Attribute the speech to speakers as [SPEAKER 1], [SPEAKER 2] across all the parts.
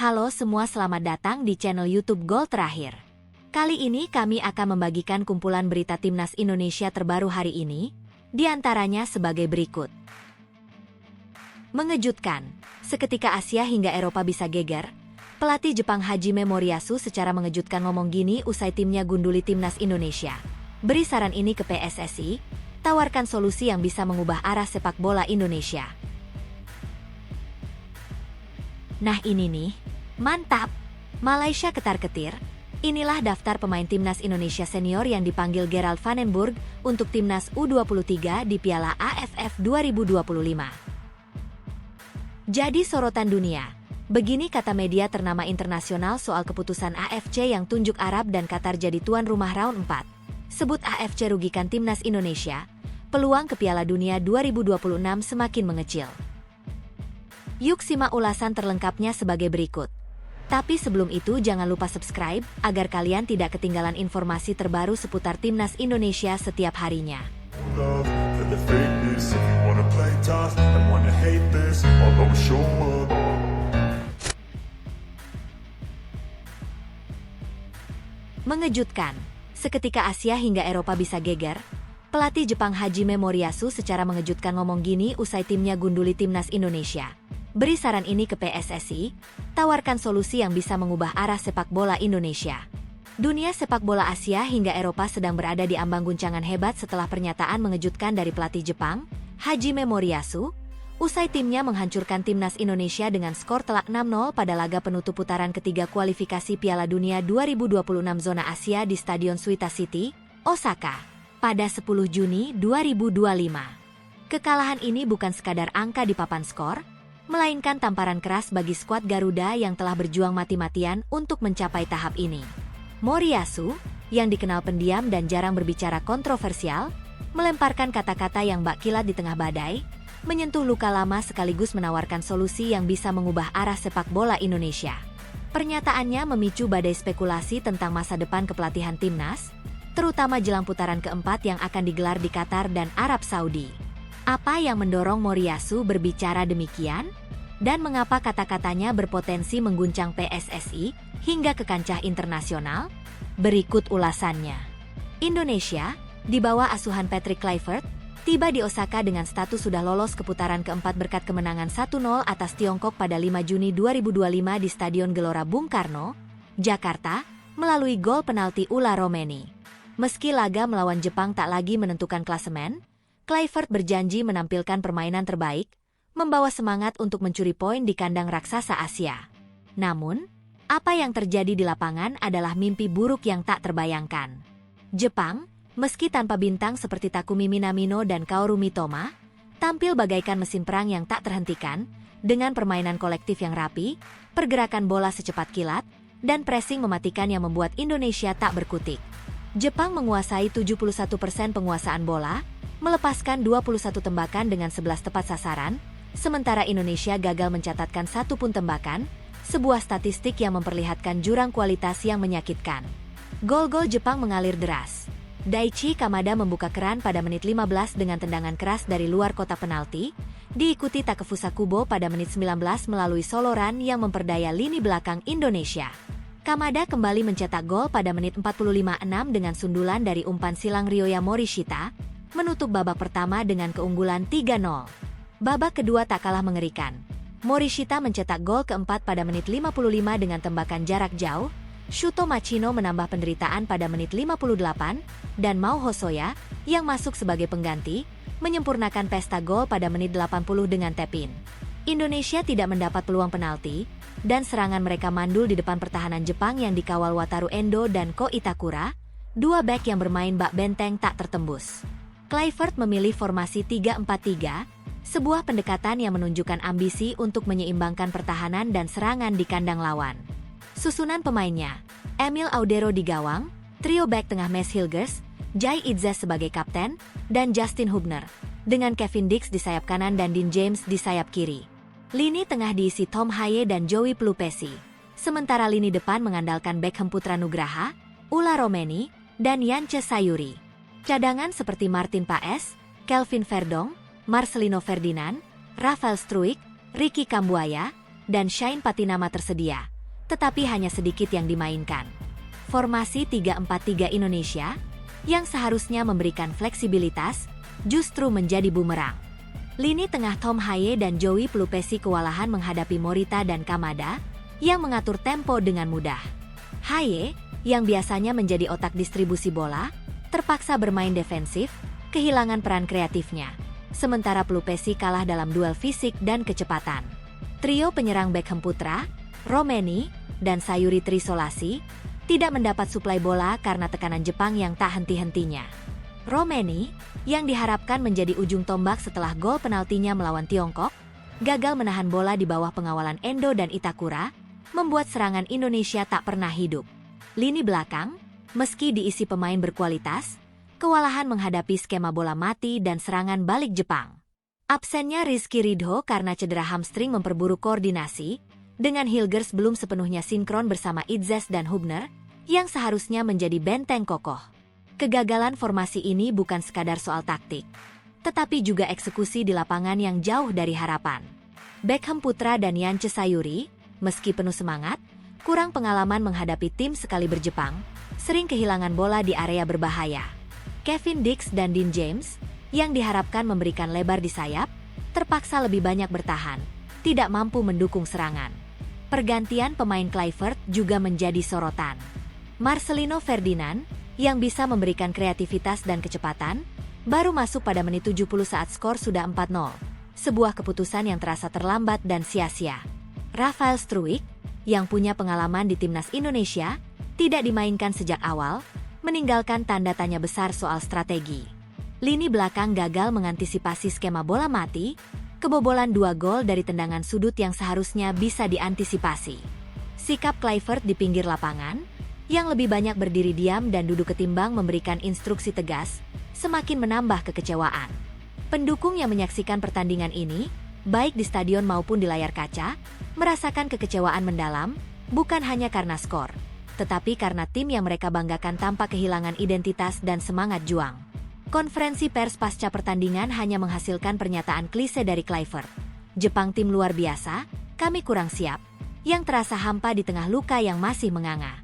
[SPEAKER 1] Halo semua, selamat datang di channel YouTube Gol Terakhir. Kali ini kami akan membagikan kumpulan berita timnas Indonesia terbaru hari ini, di antaranya sebagai berikut. Mengejutkan, seketika Asia hingga Eropa bisa geger, pelatih Jepang Hajime Moriyasu secara mengejutkan ngomong gini usai timnya gunduli timnas Indonesia. Beri saran ini ke PSSI, tawarkan solusi yang bisa mengubah arah sepak bola Indonesia. Nah ini nih, mantap! Malaysia ketar-ketir, inilah daftar pemain timnas Indonesia senior yang dipanggil Gerald Vandenburg untuk timnas U23 di Piala AFF 2025. Jadi sorotan dunia, begini kata media ternama internasional soal keputusan AFC yang tunjuk Arab dan Qatar jadi tuan rumah round 4. Sebut AFC rugikan timnas Indonesia, peluang ke Piala Dunia 2026 semakin mengecil. Yuk simak ulasan terlengkapnya sebagai berikut. Tapi sebelum itu jangan lupa subscribe, agar kalian tidak ketinggalan informasi terbaru seputar timnas Indonesia setiap harinya. Mengejutkan, seketika Asia hingga Eropa bisa geger, pelatih Jepang Hajime Moriyasu secara mengejutkan ngomong gini usai timnya gunduli timnas Indonesia. Beri saran ini ke PSSI, tawarkan solusi yang bisa mengubah arah sepak bola Indonesia. Dunia sepak bola Asia hingga Eropa sedang berada di ambang guncangan hebat setelah pernyataan mengejutkan dari pelatih Jepang, Hajime Moriyasu, usai timnya menghancurkan timnas Indonesia dengan skor telak 6-0 pada laga penutup putaran ketiga kualifikasi Piala Dunia 2026 zona Asia di Stadion Suita City, Osaka, pada 10 Juni 2025. Kekalahan ini bukan sekadar angka di papan skor, melainkan tamparan keras bagi skuad Garuda yang telah berjuang mati-matian untuk mencapai tahap ini. Moriyasu, yang dikenal pendiam dan jarang berbicara kontroversial, melemparkan kata-kata yang bak kilat di tengah badai, menyentuh luka lama sekaligus menawarkan solusi yang bisa mengubah arah sepak bola Indonesia. Pernyataannya memicu badai spekulasi tentang masa depan kepelatihan timnas, terutama jelang putaran keempat yang akan digelar di Qatar dan Arab Saudi. Apa yang mendorong Moriyasu berbicara demikian? Dan mengapa kata-katanya berpotensi mengguncang PSSI hingga ke kancah internasional? Berikut ulasannya. Indonesia, di bawah asuhan Patrick Kluivert, tiba di Osaka dengan status sudah lolos ke putaran keempat berkat kemenangan 1-0 atas Tiongkok pada 5 Juni 2025 di Stadion Gelora Bung Karno, Jakarta, melalui gol penalti Ula Romeni. Meski laga melawan Jepang tak lagi menentukan klasemen, Kluivert berjanji menampilkan permainan terbaik, membawa semangat untuk mencuri poin di kandang raksasa Asia. Namun, apa yang terjadi di lapangan adalah mimpi buruk yang tak terbayangkan. Jepang, meski tanpa bintang seperti Takumi Minamino dan Kaoru Mitoma, tampil bagaikan mesin perang yang tak terhentikan, dengan permainan kolektif yang rapi, pergerakan bola secepat kilat, dan pressing mematikan yang membuat Indonesia tak berkutik. Jepang menguasai 71% penguasaan bola, melepaskan 21 tembakan dengan 11 tepat sasaran, sementara Indonesia gagal mencatatkan satu pun tembakan, sebuah statistik yang memperlihatkan jurang kualitas yang menyakitkan. Gol-gol Jepang mengalir deras. Daichi Kamada membuka keran pada menit 15 dengan tendangan keras dari luar kotak penalti, diikuti Takefusa Kubo pada menit 19 melalui soloran yang memperdaya lini belakang Indonesia. Kamada kembali mencetak gol pada menit 45-6 dengan sundulan dari umpan silang Ryoya Morishita, menutup babak pertama dengan keunggulan 3-0. Babak kedua tak kalah mengerikan. Morishita mencetak gol keempat pada menit 55 dengan tembakan jarak jauh, Shuto Machino menambah penderitaan pada menit 58, dan Mao Hosoya, yang masuk sebagai pengganti, menyempurnakan pesta gol pada menit 80 dengan tap-in. Indonesia tidak mendapat peluang penalti, dan serangan mereka mandul di depan pertahanan Jepang yang dikawal Wataru Endo dan Ko Itakura, dua bek yang bermain bak benteng tak tertembus. Kluivert memilih formasi 3-4-3, sebuah pendekatan yang menunjukkan ambisi untuk menyeimbangkan pertahanan dan serangan di kandang lawan. Susunan pemainnya, Emil Audero di gawang, trio bek tengah Mes Hilgers, Jai Itzes sebagai kapten, dan Justin Hubner, dengan Kevin Dix di sayap kanan dan Dean James di sayap kiri. Lini tengah diisi Tom Haye dan Joey Pelupesi, sementara lini depan mengandalkan Beckham Putra Nugraha, Ula Romeni, dan Yance Sayuri. Cadangan seperti Martin Paes, Kelvin Verdong, Marcelino Ferdinand, Rafael Struijk, Ricky Kambuaya, dan Shine Patinama tersedia, tetapi hanya sedikit yang dimainkan. Formasi 3-4-3 Indonesia, yang seharusnya memberikan fleksibilitas, justru menjadi bumerang. Lini tengah Tom Haye dan Joey Pelupesi kewalahan menghadapi Morita dan Kamada, yang mengatur tempo dengan mudah. Haye, yang biasanya menjadi otak distribusi bola, terpaksa bermain defensif, kehilangan peran kreatifnya. Sementara Pelupesi kalah dalam duel fisik dan kecepatan. Trio penyerang Beckham Putra, Romeni, dan Sayuri Trisolasi tidak mendapat suplai bola karena tekanan Jepang yang tak henti-hentinya. Romeni, yang diharapkan menjadi ujung tombak setelah gol penaltinya melawan Tiongkok, gagal menahan bola di bawah pengawalan Endo dan Itakura, membuat serangan Indonesia tak pernah hidup. Lini belakang, meski diisi pemain berkualitas, kewalahan menghadapi skema bola mati dan serangan balik Jepang. Absennya Rizky Ridho karena cedera hamstring memperburuk koordinasi, dengan Hilgers belum sepenuhnya sinkron bersama Idzes dan Hubner, yang seharusnya menjadi benteng kokoh. Kegagalan formasi ini bukan sekadar soal taktik, tetapi juga eksekusi di lapangan yang jauh dari harapan. Beckham Putra dan Yance Sayuri, meski penuh semangat, kurang pengalaman menghadapi tim sekaliber Jepang, sering kehilangan bola di area berbahaya. Kevin Dix dan Dean James, yang diharapkan memberikan lebar di sayap, terpaksa lebih banyak bertahan, tidak mampu mendukung serangan. Pergantian pemain Kluivert juga menjadi sorotan. Marcelino Ferdinand, yang bisa memberikan kreativitas dan kecepatan, baru masuk pada menit 70 saat skor sudah 4-0. Sebuah keputusan yang terasa terlambat dan sia-sia. Rafael Struijk, yang punya pengalaman di timnas Indonesia, tidak dimainkan sejak awal, meninggalkan tanda tanya besar soal strategi. Lini belakang gagal mengantisipasi skema bola mati, kebobolan 2 gol dari tendangan sudut yang seharusnya bisa diantisipasi. Sikap Kluivert di pinggir lapangan, yang lebih banyak berdiri diam dan duduk ketimbang memberikan instruksi tegas, semakin menambah kekecewaan. Pendukung yang menyaksikan pertandingan ini, baik di stadion maupun di layar kaca, merasakan kekecewaan mendalam, bukan hanya karena skor, tetapi karena tim yang mereka banggakan tampak kehilangan identitas dan semangat juang. Konferensi pers pasca pertandingan hanya menghasilkan pernyataan klise dari Kluivert. Jepang tim luar biasa, kami kurang siap, yang terasa hampa di tengah luka yang masih menganga.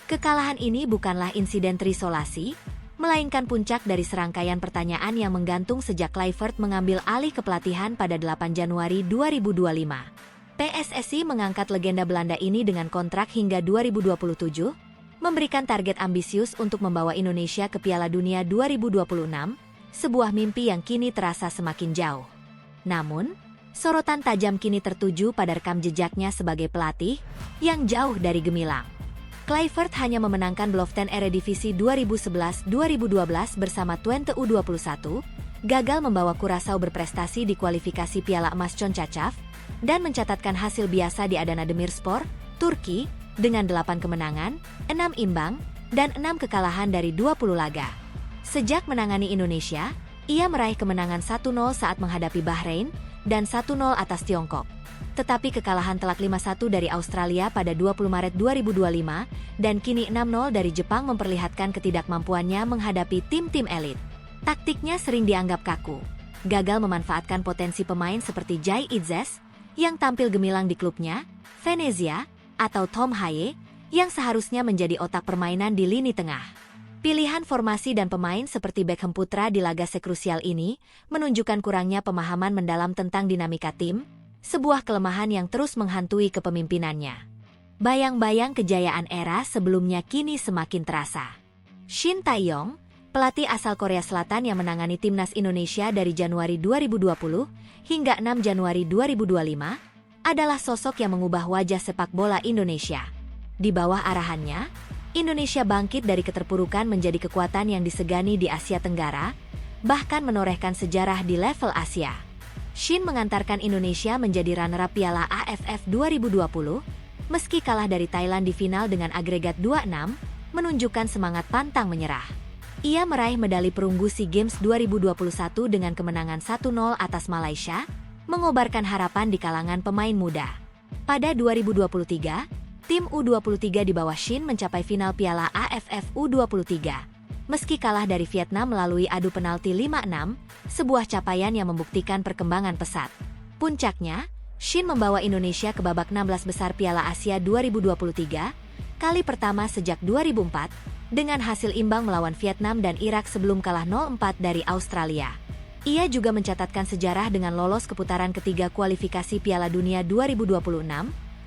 [SPEAKER 1] Kekalahan ini bukanlah insiden Trisolasi, melainkan puncak dari serangkaian pertanyaan yang menggantung sejak Kluivert mengambil alih kepelatihan pada 8 Januari 2025. PSSI mengangkat legenda Belanda ini dengan kontrak hingga 2027, memberikan target ambisius untuk membawa Indonesia ke Piala Dunia 2026, sebuah mimpi yang kini terasa semakin jauh. Namun, sorotan tajam kini tertuju pada rekam jejaknya sebagai pelatih, yang jauh dari gemilang. Kluivert hanya memenangkan Beloften Eredivisie 2011-2012 bersama Twente U21, gagal membawa Curaçao berprestasi di kualifikasi Piala Emas CONCACAF, dan mencatatkan hasil biasa di Adana Demirspor, Turki, dengan 8 kemenangan, 6 imbang, dan 6 kekalahan dari 20 laga. Sejak menangani Indonesia, ia meraih kemenangan 1-0 saat menghadapi Bahrain, dan 1-0 atas Tiongkok. Tetapi kekalahan telak 5-1 dari Australia pada 20 Maret 2025, dan kini 6-0 dari Jepang memperlihatkan ketidakmampuannya menghadapi tim-tim elit. Taktiknya sering dianggap kaku, gagal memanfaatkan potensi pemain seperti Jai Idzes, yang tampil gemilang di klubnya, Venezia, atau Tom Haye, yang seharusnya menjadi otak permainan di lini tengah. Pilihan formasi dan pemain seperti Beckham Putra di laga sekrusial ini menunjukkan kurangnya pemahaman mendalam tentang dinamika tim, sebuah kelemahan yang terus menghantui kepemimpinannya. Bayang-bayang kejayaan era sebelumnya kini semakin terasa. Shin Tae-yong, pelatih asal Korea Selatan yang menangani timnas Indonesia dari Januari 2020 hingga 6 Januari 2025, adalah sosok yang mengubah wajah sepak bola Indonesia. Di bawah arahannya, Indonesia bangkit dari keterpurukan menjadi kekuatan yang disegani di Asia Tenggara, bahkan menorehkan sejarah di level Asia. Shin mengantarkan Indonesia menjadi runner-up Piala AFF 2020, meski kalah dari Thailand di final dengan agregat 2-6, menunjukkan semangat pantang menyerah. Ia meraih medali perunggu SEA Games 2021 dengan kemenangan 1-0 atas Malaysia, mengobarkan harapan di kalangan pemain muda. Pada 2023, tim U23 di bawah Shin mencapai final Piala AFF U23. Meski kalah dari Vietnam melalui adu penalti 5-6, sebuah capaian yang membuktikan perkembangan pesat. Puncaknya, Shin membawa Indonesia ke babak 16 besar Piala Asia 2023, kali pertama sejak 2004, dengan hasil imbang melawan Vietnam dan Irak sebelum kalah 0-4 dari Australia. Ia juga mencatatkan sejarah dengan lolos ke putaran ketiga kualifikasi Piala Dunia 2026,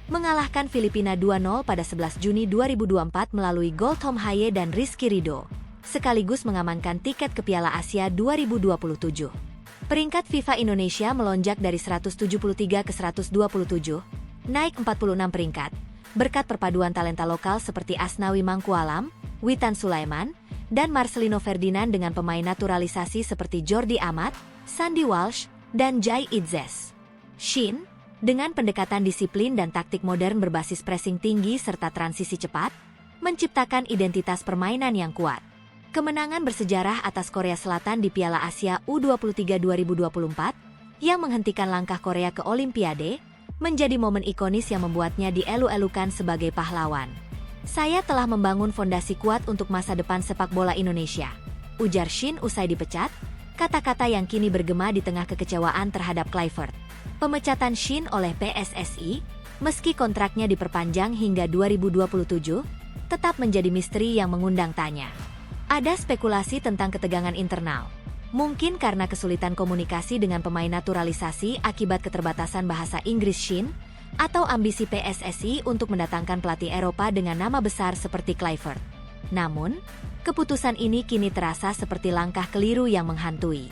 [SPEAKER 1] mengalahkan Filipina 2-0 pada 11 Juni 2024 melalui gol Tom Haye dan Rizky Ridho, sekaligus mengamankan tiket ke Piala Asia 2027. Peringkat FIFA Indonesia melonjak dari 173 ke 127, naik 46 peringkat, berkat perpaduan talenta lokal seperti Asnawi Mangkualam, Witan Sulaiman, dan Marcelino Ferdinand dengan pemain naturalisasi seperti Jordi Amat, Sandy Walsh, dan Jai Itzes. Shin, dengan pendekatan disiplin dan taktik modern berbasis pressing tinggi serta transisi cepat, menciptakan identitas permainan yang kuat. Kemenangan bersejarah atas Korea Selatan di Piala Asia U23 2024 yang menghentikan langkah Korea ke Olimpiade menjadi momen ikonis yang membuatnya dielu-elukan sebagai pahlawan. Saya telah membangun fondasi kuat untuk masa depan sepak bola Indonesia, ujar Shin usai dipecat, kata-kata yang kini bergema di tengah kekecewaan terhadap Kluivert. Pemecatan Shin oleh PSSI, meski kontraknya diperpanjang hingga 2027, tetap menjadi misteri yang mengundang tanya. Ada spekulasi tentang ketegangan internal. Mungkin karena kesulitan komunikasi dengan pemain naturalisasi akibat keterbatasan bahasa Inggris Shin, atau ambisi PSSI untuk mendatangkan pelatih Eropa dengan nama besar seperti Kluivert. Namun, keputusan ini kini terasa seperti langkah keliru yang menghantui.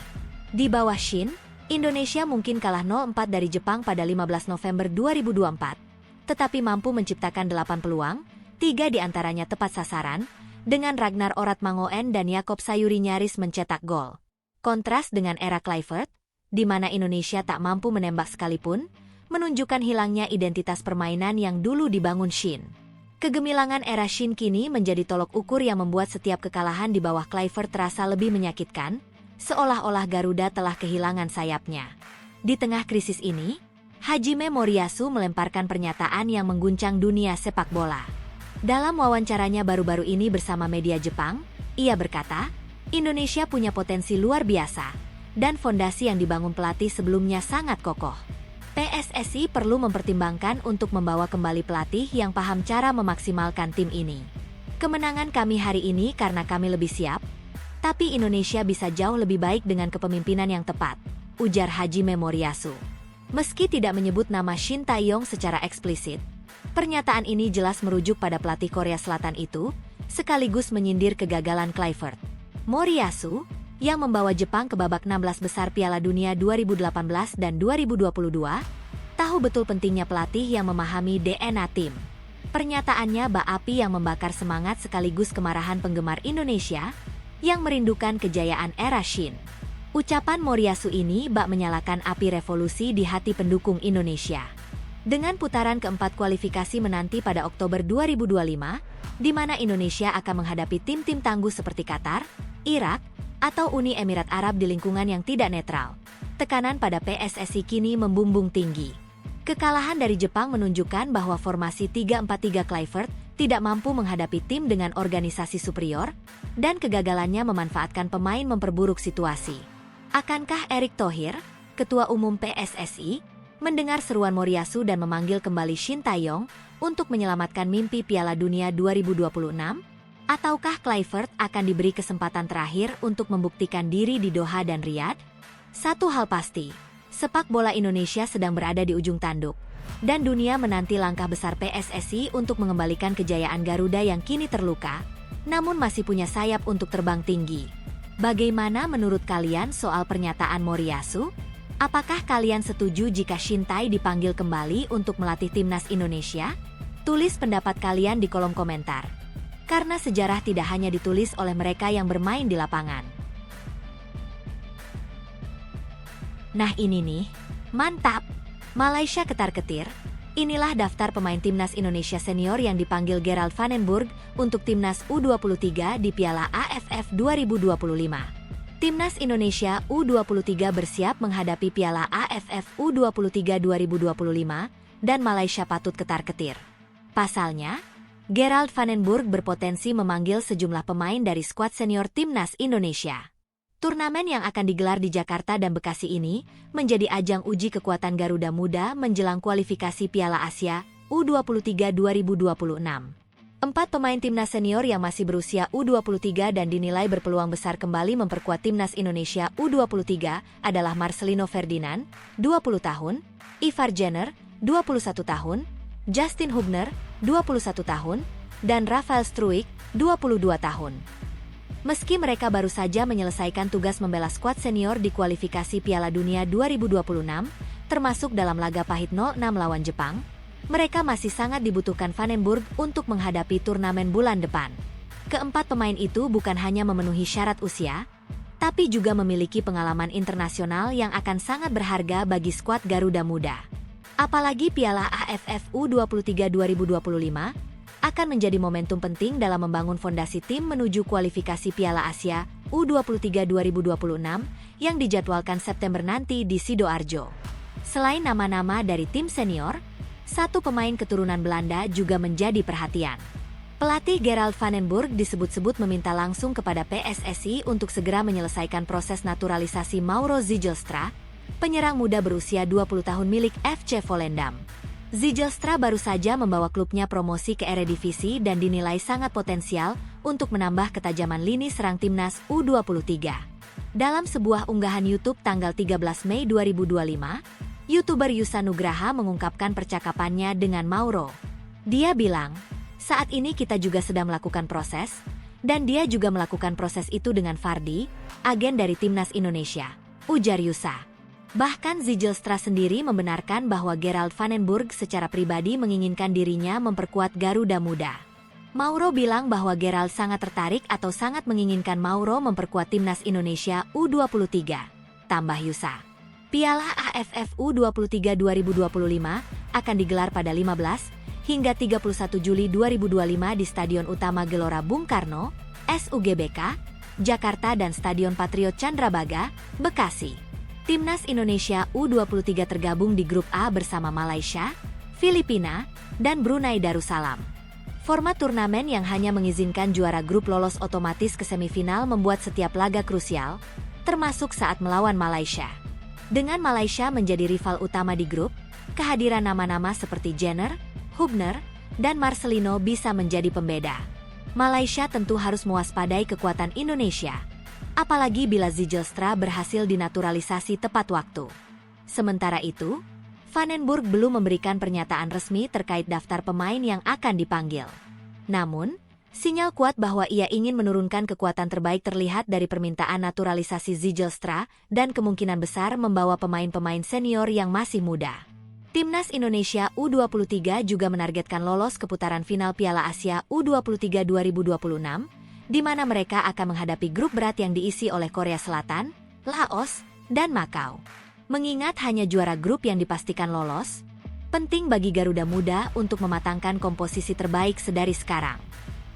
[SPEAKER 1] Di bawah Shin, Indonesia mungkin kalah 0-4 dari Jepang pada 15 November 2024, tetapi mampu menciptakan 8 peluang, 3 diantaranya tepat sasaran, dengan Ragnar Oratmangoen dan Yakob Sayuri nyaris mencetak gol. Kontras dengan era Kluivert, di mana Indonesia tak mampu menembak sekalipun, menunjukkan hilangnya identitas permainan yang dulu dibangun Shin. Kegemilangan era Shin kini menjadi tolok ukur yang membuat setiap kekalahan di bawah Kluivert terasa lebih menyakitkan, seolah-olah Garuda telah kehilangan sayapnya. Di tengah krisis ini, Hajime Moriyasu melemparkan pernyataan yang mengguncang dunia sepak bola. Dalam wawancaranya baru-baru ini bersama media Jepang, ia berkata, Indonesia punya potensi luar biasa, dan fondasi yang dibangun pelatih sebelumnya sangat kokoh. PSSI perlu mempertimbangkan untuk membawa kembali pelatih yang paham cara memaksimalkan tim ini. Kemenangan kami hari ini karena kami lebih siap, tapi Indonesia bisa jauh lebih baik dengan kepemimpinan yang tepat, ujar Hajime Moriyasu. Meski tidak menyebut nama Shin Tae-yong secara eksplisit, pernyataan ini jelas merujuk pada pelatih Korea Selatan itu, sekaligus menyindir kegagalan Kluivert. Moriyasu, yang membawa Jepang ke babak 16 besar Piala Dunia 2018 dan 2022, tahu betul pentingnya pelatih yang memahami DNA tim. Pernyataannya bak api yang membakar semangat sekaligus kemarahan penggemar Indonesia yang merindukan kejayaan era Shin. Ucapan Moriyasu ini bak menyalakan api revolusi di hati pendukung Indonesia. Dengan putaran keempat kualifikasi menanti pada Oktober 2025, di mana Indonesia akan menghadapi tim-tim tangguh seperti Qatar, Irak, atau Uni Emirat Arab di lingkungan yang tidak netral, tekanan pada PSSI kini membumbung tinggi. Kekalahan dari Jepang menunjukkan bahwa formasi 3-4-3 Kluivert tidak mampu menghadapi tim dengan organisasi superior, dan kegagalannya memanfaatkan pemain memperburuk situasi. Akankah Erick Thohir, Ketua Umum PSSI, mendengar seruan Moriyasu dan memanggil kembali Shin Tae-yong untuk menyelamatkan mimpi Piala Dunia 2026? Ataukah Kluivert akan diberi kesempatan terakhir untuk membuktikan diri di Doha dan Riyadh? Satu hal pasti, sepak bola Indonesia sedang berada di ujung tanduk, dan dunia menanti langkah besar PSSI untuk mengembalikan kejayaan Garuda yang kini terluka, namun masih punya sayap untuk terbang tinggi. Bagaimana menurut kalian soal pernyataan Moriyasu? Apakah kalian setuju jika Shin Tae dipanggil kembali untuk melatih timnas Indonesia? Tulis pendapat kalian di kolom komentar. Karena sejarah tidak hanya ditulis oleh mereka yang bermain di lapangan. Nah ini nih, mantap! Malaysia ketar-ketir, inilah daftar pemain timnas Indonesia senior yang dipanggil Gerald Van den Burg untuk timnas U23 di Piala AFF 2025. Timnas Indonesia U23 bersiap menghadapi Piala AFF U23 2025 dan Malaysia patut ketar-ketir. Pasalnya, Gerald Van den Burg berpotensi memanggil sejumlah pemain dari skuad senior timnas Indonesia. Turnamen yang akan digelar di Jakarta dan Bekasi ini menjadi ajang uji kekuatan Garuda Muda menjelang kualifikasi Piala Asia U23 2026. 4 pemain timnas senior yang masih berusia U23 dan dinilai berpeluang besar kembali memperkuat timnas Indonesia U23 adalah Marcelino Ferdinand, 20 tahun, Ivar Jenner, 21 tahun, Justin Hubner, 21 tahun, dan Rafael Struijk, 22 tahun. Meski mereka baru saja menyelesaikan tugas membela skuad senior di kualifikasi Piala Dunia 2026, termasuk dalam laga pahit 0-6 lawan Jepang, mereka masih sangat dibutuhkan Vandenburg untuk menghadapi turnamen bulan depan. Keempat pemain itu bukan hanya memenuhi syarat usia, tapi juga memiliki pengalaman internasional yang akan sangat berharga bagi skuad Garuda Muda. Apalagi Piala AFF U23 2025 akan menjadi momentum penting dalam membangun fondasi tim menuju kualifikasi Piala Asia U23 2026 yang dijadwalkan September nanti di Sidoarjo. Selain nama-nama dari tim senior, satu pemain keturunan Belanda juga menjadi perhatian. Pelatih Gerald Vandenburg disebut-sebut meminta langsung kepada PSSI untuk segera menyelesaikan proses naturalisasi Mauro Zijlstra, penyerang muda berusia 20 tahun milik FC Volendam. Zijlstra baru saja membawa klubnya promosi ke Eredivisie dan dinilai sangat potensial untuk menambah ketajaman lini serang timnas U23. Dalam sebuah unggahan YouTube tanggal 13 Mei 2025, YouTuber Yusa Nugraha mengungkapkan percakapannya dengan Mauro. Dia bilang, "Saat ini kita juga sedang melakukan proses, dan dia juga melakukan proses itu dengan Fardi, agen dari timnas Indonesia," ujar Yusa. Bahkan Zijlstra sendiri membenarkan bahwa Gerald Vandenburg secara pribadi menginginkan dirinya memperkuat Garuda Muda. Mauro bilang bahwa Gerald sangat tertarik atau sangat menginginkan Mauro memperkuat timnas Indonesia U23. Tambah Yusa. Piala AFF U23 2025 akan digelar pada 15 hingga 31 Juli 2025 di Stadion Utama Gelora Bung Karno, SUGBK, Jakarta dan Stadion Patriot Candrabaga, Bekasi. Timnas Indonesia U23 tergabung di grup A bersama Malaysia, Filipina, dan Brunei Darussalam. Format turnamen yang hanya mengizinkan juara grup lolos otomatis ke semifinal membuat setiap laga krusial, termasuk saat melawan Malaysia. Dengan Malaysia menjadi rival utama di grup, kehadiran nama-nama seperti Jenner, Hubner, dan Marcelino bisa menjadi pembeda. Malaysia tentu harus mewaspadai kekuatan Indonesia, apalagi bila Zijlstra berhasil dinaturalisasi tepat waktu. Sementara itu, Vandenburg belum memberikan pernyataan resmi terkait daftar pemain yang akan dipanggil. Namun, sinyal kuat bahwa ia ingin menurunkan kekuatan terbaik terlihat dari permintaan naturalisasi Zijlstra dan kemungkinan besar membawa pemain-pemain senior yang masih muda. Timnas Indonesia U23 juga menargetkan lolos ke putaran final Piala Asia U23 2026, di mana mereka akan menghadapi grup berat yang diisi oleh Korea Selatan, Laos, dan Makau. Mengingat hanya juara grup yang dipastikan lolos, penting bagi Garuda Muda untuk mematangkan komposisi terbaik sedari sekarang.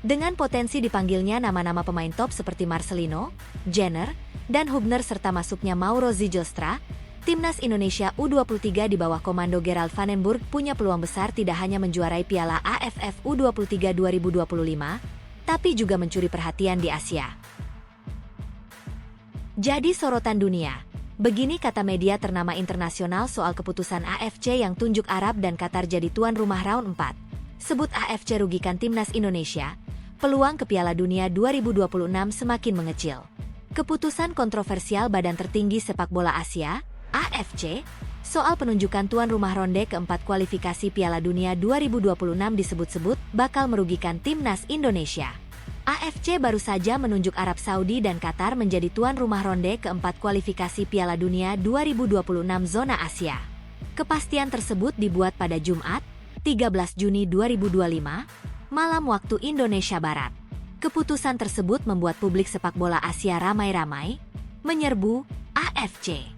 [SPEAKER 1] Dengan potensi dipanggilnya nama-nama pemain top seperti Marcelino, Jenner, dan Hubner serta masuknya Mauro Zijlstra, Timnas Indonesia U23 di bawah komando Gerald Vandenburg punya peluang besar tidak hanya menjuarai Piala AFF U23 2025, tapi juga mencuri perhatian di Asia. Jadi sorotan dunia. Begini kata media ternama internasional soal keputusan AFC yang tunjuk Arab dan Qatar jadi tuan rumah round 4. Sebut AFC rugikan timnas Indonesia, peluang ke Piala Dunia 2026 semakin mengecil. Keputusan kontroversial Badan Tertinggi Sepak Bola Asia, AFC, soal penunjukan tuan rumah ronde keempat kualifikasi Piala Dunia 2026 disebut-sebut bakal merugikan timnas Indonesia. AFC baru saja menunjuk Arab Saudi dan Qatar menjadi tuan rumah ronde keempat kualifikasi Piala Dunia 2026 zona Asia. Kepastian tersebut dibuat pada Jumat, 13 Juni 2025, malam waktu Indonesia Barat. Keputusan tersebut membuat publik sepak bola Asia ramai-ramai menyerbu AFC.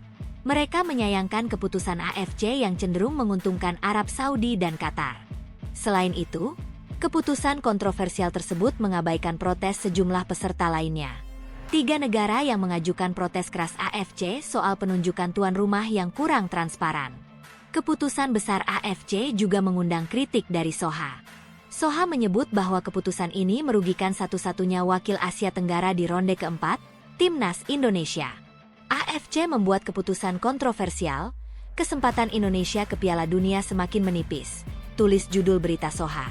[SPEAKER 1] Mereka menyayangkan keputusan AFC yang cenderung menguntungkan Arab Saudi dan Qatar. Selain itu, keputusan kontroversial tersebut mengabaikan protes sejumlah peserta lainnya. 3 negara yang mengajukan protes keras AFC soal penunjukan tuan rumah yang kurang transparan. Keputusan besar AFC juga mengundang kritik dari Soha. Soha menyebut bahwa keputusan ini merugikan satu-satunya wakil Asia Tenggara di ronde keempat, Timnas Indonesia. AFC membuat keputusan kontroversial, kesempatan Indonesia ke Piala Dunia semakin menipis, tulis judul berita Soha.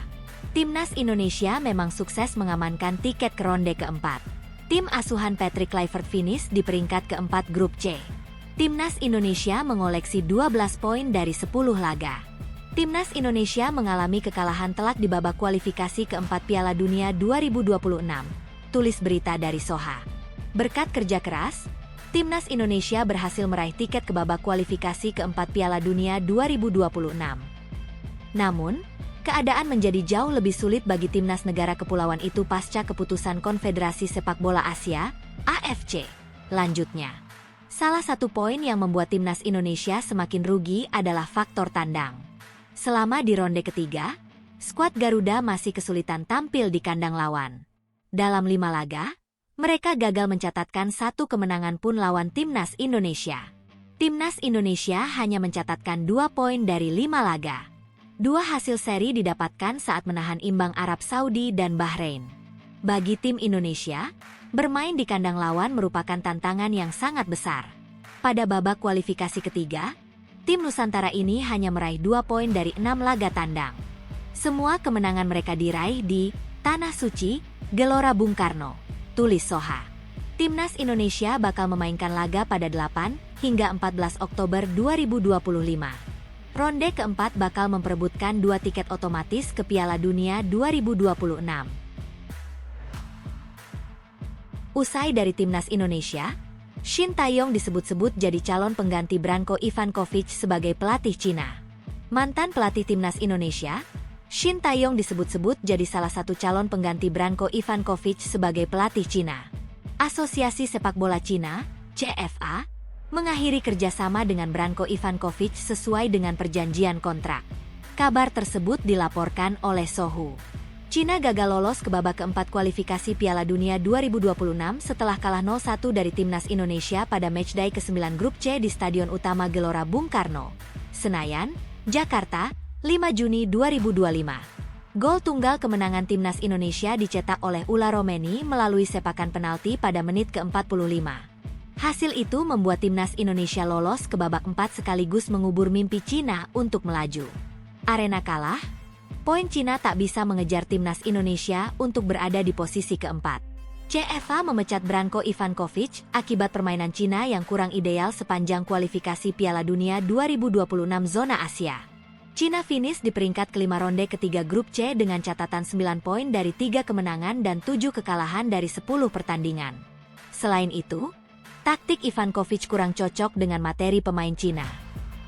[SPEAKER 1] Timnas Indonesia memang sukses mengamankan tiket ke ronde keempat. Tim asuhan Patrick Kluivert finish di peringkat keempat grup C. Timnas Indonesia mengoleksi 12 poin dari 10 laga. Timnas Indonesia mengalami kekalahan telak di babak kualifikasi keempat Piala Dunia 2026, tulis berita dari Soha. Berkat kerja keras, Timnas Indonesia berhasil meraih tiket ke babak kualifikasi keempat Piala Dunia 2026. Namun, keadaan menjadi jauh lebih sulit bagi timnas negara kepulauan itu pasca keputusan Konfederasi Sepak Bola Asia, AFC. Lanjutnya, salah satu poin yang membuat timnas Indonesia semakin rugi adalah faktor tandang. Selama di ronde ketiga, skuad Garuda masih kesulitan tampil di kandang lawan. Dalam 5 laga, mereka gagal mencatatkan 1 kemenangan pun lawan timnas Indonesia. Timnas Indonesia hanya mencatatkan 2 poin dari 5 laga. 2 hasil seri didapatkan saat menahan imbang Arab Saudi dan Bahrain. Bagi tim Indonesia, bermain di kandang lawan merupakan tantangan yang sangat besar. Pada babak kualifikasi ketiga, tim Nusantara ini hanya meraih 2 poin dari 6 laga tandang. Semua kemenangan mereka diraih di Tanah Suci, Gelora Bung Karno, tulis Soha. Timnas Indonesia bakal memainkan laga pada 8 hingga 14 Oktober 2025. Ronde keempat bakal memperebutkan 2 tiket otomatis ke Piala Dunia 2026. Usai dari Timnas Indonesia, Shin Tae-yong disebut-sebut jadi calon pengganti Branko Ivankovic sebagai pelatih Cina. Mantan pelatih Timnas Indonesia, Shin Tae-yong disebut-sebut jadi salah satu calon pengganti Branko Ivankovic sebagai pelatih Cina. Asosiasi Sepak Bola Cina, CFA, mengakhiri kerjasama dengan Branko Ivankovic sesuai dengan perjanjian kontrak. Kabar tersebut dilaporkan oleh Sohu. Cina gagal lolos ke babak keempat kualifikasi Piala Dunia 2026 setelah kalah 0-1 dari Timnas Indonesia pada matchday ke-9 grup C di Stadion Utama Gelora Bung Karno, Senayan, Jakarta, 5 Juni 2025. Gol tunggal kemenangan Timnas Indonesia dicetak oleh Ula Romeni melalui sepakan penalti pada menit ke-45. Hasil itu membuat Timnas Indonesia lolos ke babak 4 sekaligus mengubur mimpi Cina untuk melaju. Arena kalah, poin Cina tak bisa mengejar Timnas Indonesia untuk berada di posisi keempat. CFA memecat Branko Ivankovic akibat permainan Cina yang kurang ideal sepanjang kualifikasi Piala Dunia 2026 zona Asia. Cina finish di peringkat kelima ronde ketiga grup C dengan catatan 9 poin dari 3 kemenangan dan 7 kekalahan dari 10 pertandingan. Selain itu, taktik Ivankovic kurang cocok dengan materi pemain Cina.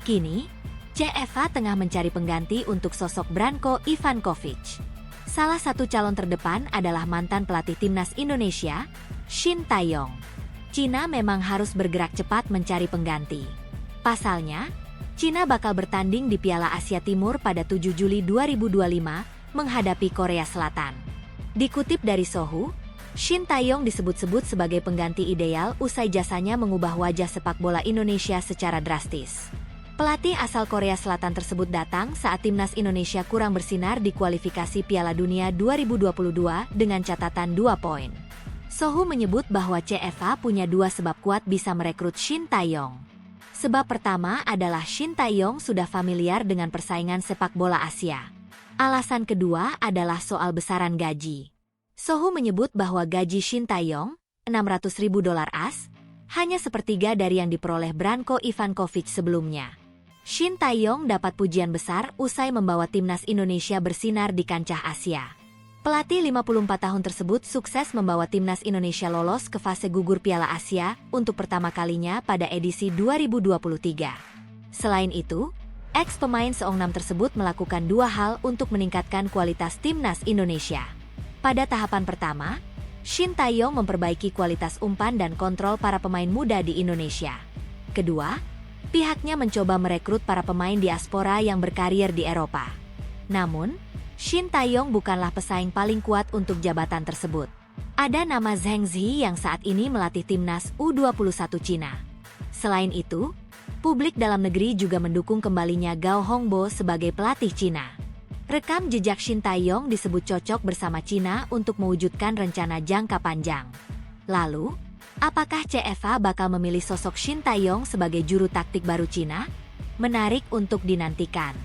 [SPEAKER 1] Kini, CFA tengah mencari pengganti untuk sosok Branko Ivankovic. Salah satu calon terdepan adalah mantan pelatih Timnas Indonesia, Shin Tae-yong. Cina memang harus bergerak cepat mencari pengganti. Pasalnya, Cina bakal bertanding di Piala Asia Timur pada 7 Juli 2025 menghadapi Korea Selatan. Dikutip dari Sohu, Shin Tae-yong disebut-sebut sebagai pengganti ideal usai jasanya mengubah wajah sepak bola Indonesia secara drastis. Pelatih asal Korea Selatan tersebut datang saat Timnas Indonesia kurang bersinar di kualifikasi Piala Dunia 2022 dengan catatan 2 poin. Sohu menyebut bahwa CFA punya 2 sebab kuat bisa merekrut Shin Tae-yong. Sebab pertama adalah Shin Tae-yong sudah familiar dengan persaingan sepak bola Asia. Alasan kedua adalah soal besaran gaji. Sohu menyebut bahwa gaji Shin Tae-yong, $600.000 AS, hanya sepertiga dari yang diperoleh Branko Ivankovic sebelumnya. Shin Tae-yong dapat pujian besar usai membawa Timnas Indonesia bersinar di kancah Asia. Pelatih 54 tahun tersebut sukses membawa Timnas Indonesia lolos ke fase gugur Piala Asia untuk pertama kalinya pada edisi 2023. Selain itu, ex-pemain Seongnam tersebut melakukan 2 hal untuk meningkatkan kualitas Timnas Indonesia. Pada tahapan pertama, Shin Tae-yong memperbaiki kualitas umpan dan kontrol para pemain muda di Indonesia. Kedua, pihaknya mencoba merekrut para pemain diaspora yang berkarir di Eropa. Namun, Shin Tae-yong bukanlah pesaing paling kuat untuk jabatan tersebut. Ada nama Zheng Zhi yang saat ini melatih timnas U21 Cina. Selain itu, publik dalam negeri juga mendukung kembalinya Gao Hongbo sebagai pelatih Cina. Rekam jejak Shin Tae-yong disebut cocok bersama Cina untuk mewujudkan rencana jangka panjang. Lalu, Apakah CFA bakal memilih sosok Shin Tae-yong sebagai juru taktik baru Cina? Menarik untuk dinantikan.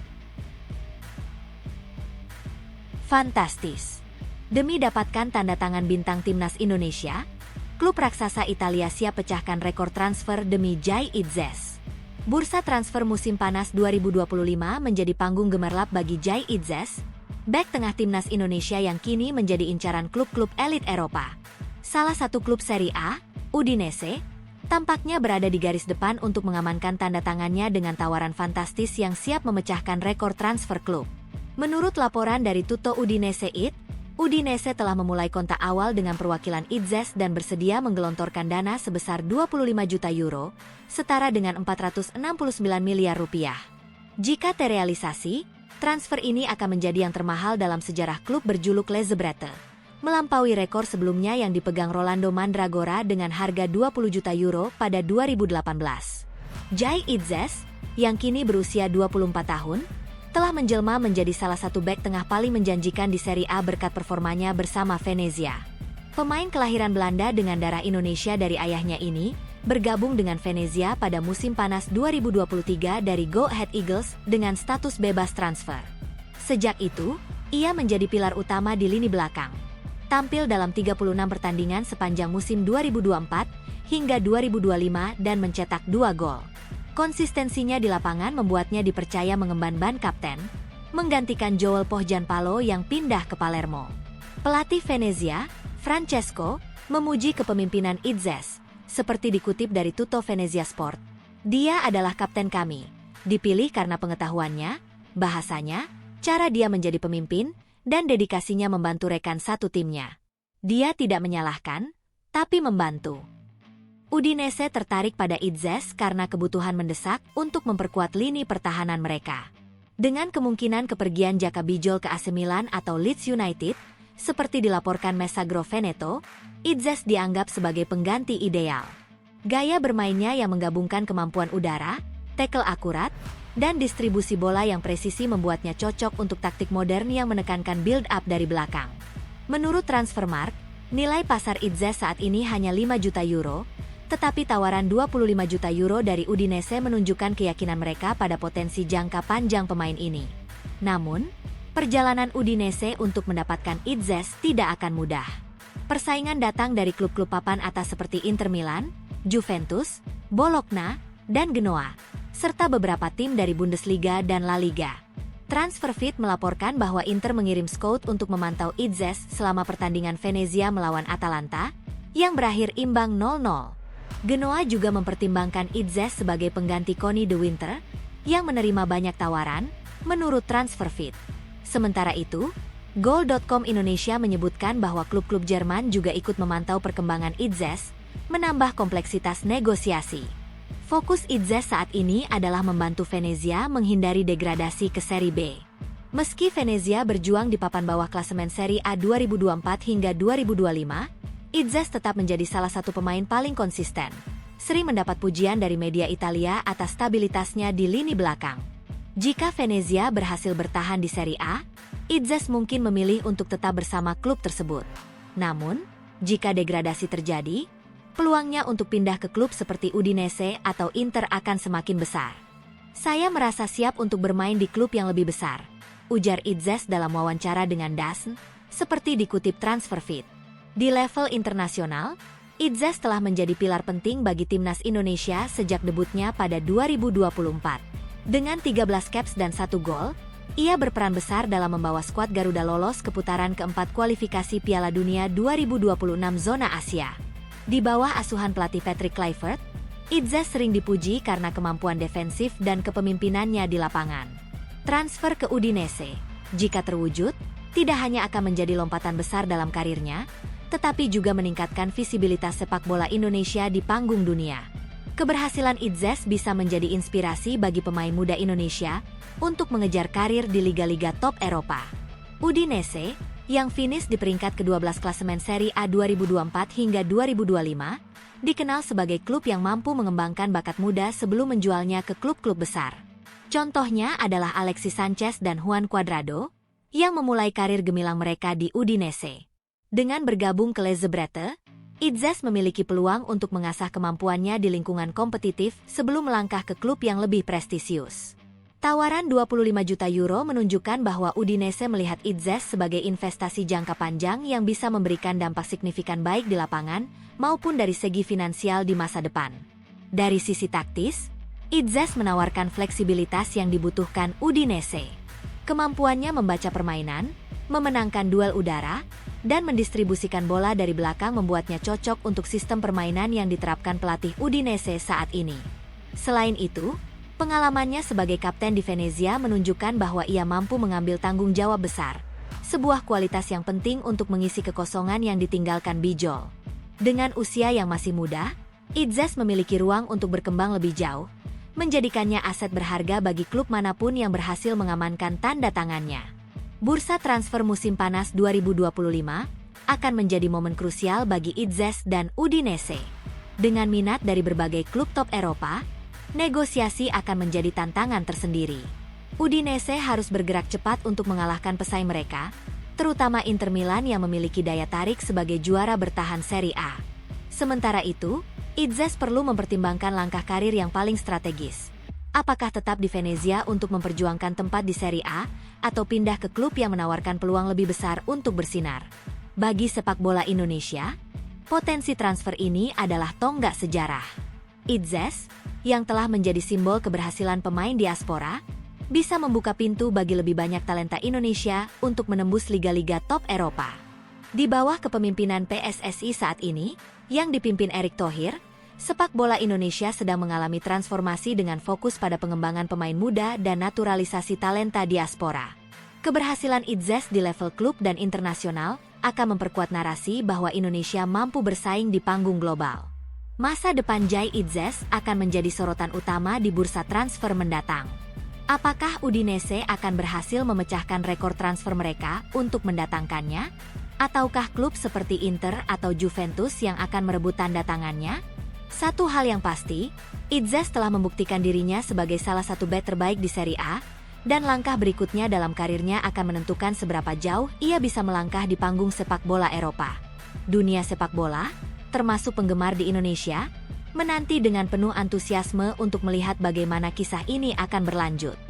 [SPEAKER 1] Fantastis. Demi dapatkan tanda tangan bintang timnas Indonesia, klub raksasa Italia siap pecahkan rekor transfer demi Jai Itzes. Bursa transfer musim panas 2025 menjadi panggung gemerlap bagi Jai Itzes, bek tengah timnas Indonesia yang kini menjadi incaran klub-klub elit Eropa. Salah satu klub Serie A, Udinese, tampaknya berada di garis depan untuk mengamankan tanda tangannya dengan tawaran fantastis yang siap memecahkan rekor transfer klub. Menurut laporan dari Tutto Udinese.it, Udinese telah memulai kontak awal dengan perwakilan Itzes dan bersedia menggelontorkan dana sebesar 25 juta euro, setara dengan 469 miliar rupiah. Jika terrealisasi, transfer ini akan menjadi yang termahal dalam sejarah klub berjuluk Lezebrette, melampaui rekor sebelumnya yang dipegang Rolando Mandragora dengan harga 20 juta euro pada 2018. Jai Itzes, yang kini berusia 24 tahun, telah menjelma menjadi salah satu bek tengah paling menjanjikan di Serie A berkat performanya bersama Venezia. Pemain kelahiran Belanda dengan darah Indonesia dari ayahnya ini, bergabung dengan Venezia pada musim panas 2023 dari Go Ahead Eagles dengan status bebas transfer. Sejak itu, ia menjadi pilar utama di lini belakang. Tampil dalam 36 pertandingan sepanjang musim 2024 hingga 2025 dan mencetak 2 gol. Konsistensinya di lapangan membuatnya dipercaya mengemban ban kapten, menggantikan Joel Pohjanpalo yang pindah ke Palermo. Pelatih Venezia, Francesco, memuji kepemimpinan Itzes, seperti dikutip dari Tutto Venezia Sport. Dia adalah kapten kami, dipilih karena pengetahuannya, bahasanya, cara dia menjadi pemimpin, dan dedikasinya membantu rekan satu timnya. Dia tidak menyalahkan, tapi membantu. Udinese tertarik pada Itzes karena kebutuhan mendesak untuk memperkuat lini pertahanan mereka. Dengan kemungkinan kepergian Jaka Bijol ke AC Milan atau Leeds United, seperti dilaporkan Messaggero Veneto, Itzes dianggap sebagai pengganti ideal. Gaya bermainnya yang menggabungkan kemampuan udara, tackle akurat, dan distribusi bola yang presisi membuatnya cocok untuk taktik modern yang menekankan build-up dari belakang. Menurut Transfermarkt, nilai pasar Itzes saat ini hanya 5 juta euro, tetapi tawaran 25 juta euro dari Udinese menunjukkan keyakinan mereka pada potensi jangka panjang pemain ini. Namun, perjalanan Udinese untuk mendapatkan Itzes tidak akan mudah. Persaingan datang dari klub-klub papan atas seperti Inter Milan, Juventus, Bologna, dan Genoa, serta beberapa tim dari Bundesliga dan La Liga. Transferfeed melaporkan bahwa Inter mengirim scout untuk memantau Itzes selama pertandingan Venezia melawan Atalanta, yang berakhir imbang 0-0. Genoa juga mempertimbangkan Itzes sebagai pengganti Conny de Winter, yang menerima banyak tawaran, menurut Transferfeed. Sementara itu, Goal.com Indonesia menyebutkan bahwa klub-klub Jerman juga ikut memantau perkembangan Itzes, menambah kompleksitas negosiasi. Fokus Itzes saat ini adalah membantu Venezia menghindari degradasi ke Serie B. Meski Venezia berjuang di papan bawah klasemen Serie A 2024 hingga 2025, Itzes tetap menjadi salah satu pemain paling konsisten, sering mendapat pujian dari media Italia atas stabilitasnya di lini belakang. Jika Venezia berhasil bertahan di Serie A, Itzes mungkin memilih untuk tetap bersama klub tersebut. Namun, jika degradasi terjadi, peluangnya untuk pindah ke klub seperti Udinese atau Inter akan semakin besar. Saya merasa siap untuk bermain di klub yang lebih besar, ujar Itzes dalam wawancara dengan DAZN, seperti dikutip Transferfeed. Di level internasional, Itzes telah menjadi pilar penting bagi timnas Indonesia sejak debutnya pada 2024. Dengan 13 caps dan 1 gol, ia berperan besar dalam membawa skuad Garuda lolos ke putaran keempat kualifikasi Piala Dunia 2026 zona Asia. Di bawah asuhan pelatih Patrick Kluivert, Itzes sering dipuji karena kemampuan defensif dan kepemimpinannya di lapangan. Transfer ke Udinese, jika terwujud, tidak hanya akan menjadi lompatan besar dalam karirnya, tetapi juga meningkatkan visibilitas sepak bola Indonesia di panggung dunia. Keberhasilan Itzes bisa menjadi inspirasi bagi pemain muda Indonesia untuk mengejar karir di liga-liga top Eropa. Udinese, yang finish di peringkat ke-12 klasemen Serie A 2024 hingga 2025, dikenal sebagai klub yang mampu mengembangkan bakat muda sebelum menjualnya ke klub-klub besar. Contohnya adalah Alexis Sanchez dan Juan Cuadrado, yang memulai karir gemilang mereka di Udinese. Dengan bergabung ke Lezebrette, Idzes memiliki peluang untuk mengasah kemampuannya di lingkungan kompetitif sebelum melangkah ke klub yang lebih prestisius. Tawaran 25 juta euro menunjukkan bahwa Udinese melihat Idzes sebagai investasi jangka panjang yang bisa memberikan dampak signifikan baik di lapangan maupun dari segi finansial di masa depan. Dari sisi taktis, Idzes menawarkan fleksibilitas yang dibutuhkan Udinese. Kemampuannya membaca permainan, memenangkan duel udara, dan mendistribusikan bola dari belakang membuatnya cocok untuk sistem permainan yang diterapkan pelatih Udinese saat ini. Selain itu, pengalamannya sebagai kapten di Venezia menunjukkan bahwa ia mampu mengambil tanggung jawab besar, sebuah kualitas yang penting untuk mengisi kekosongan yang ditinggalkan Bijol. Dengan usia yang masih muda, Idzes memiliki ruang untuk berkembang lebih jauh, menjadikannya aset berharga bagi klub manapun yang berhasil mengamankan tanda tangannya. Bursa transfer musim panas 2025 akan menjadi momen krusial bagi Idzes dan Udinese. Dengan minat dari berbagai klub top Eropa, negosiasi akan menjadi tantangan tersendiri. Udinese harus bergerak cepat untuk mengalahkan pesaing mereka, terutama Inter Milan yang memiliki daya tarik sebagai juara bertahan Serie A. Sementara itu, Idzes perlu mempertimbangkan langkah karir yang paling strategis. Apakah tetap di Venezia untuk memperjuangkan tempat di Serie A, atau pindah ke klub yang menawarkan peluang lebih besar untuk bersinar? Bagi sepak bola Indonesia, potensi transfer ini adalah tonggak sejarah. Idzes, yang telah menjadi simbol keberhasilan pemain diaspora, bisa membuka pintu bagi lebih banyak talenta Indonesia untuk menembus liga-liga top Eropa. Di bawah kepemimpinan PSSI saat ini, yang dipimpin Erick Thohir, sepak bola Indonesia sedang mengalami transformasi dengan fokus pada pengembangan pemain muda dan naturalisasi talenta diaspora. Keberhasilan Idzes di level klub dan internasional akan memperkuat narasi bahwa Indonesia mampu bersaing di panggung global. Masa depan Jai Idzes akan menjadi sorotan utama di bursa transfer mendatang. Apakah Udinese akan berhasil memecahkan rekor transfer mereka untuk mendatangkannya? Ataukah klub seperti Inter atau Juventus yang akan merebut tanda tangannya? Satu hal yang pasti, Idzes telah membuktikan dirinya sebagai salah satu bek terbaik di Serie A, dan langkah berikutnya dalam karirnya akan menentukan seberapa jauh ia bisa melangkah di panggung sepak bola Eropa. Dunia sepak bola, termasuk penggemar di Indonesia, menanti dengan penuh antusiasme untuk melihat bagaimana kisah ini akan berlanjut.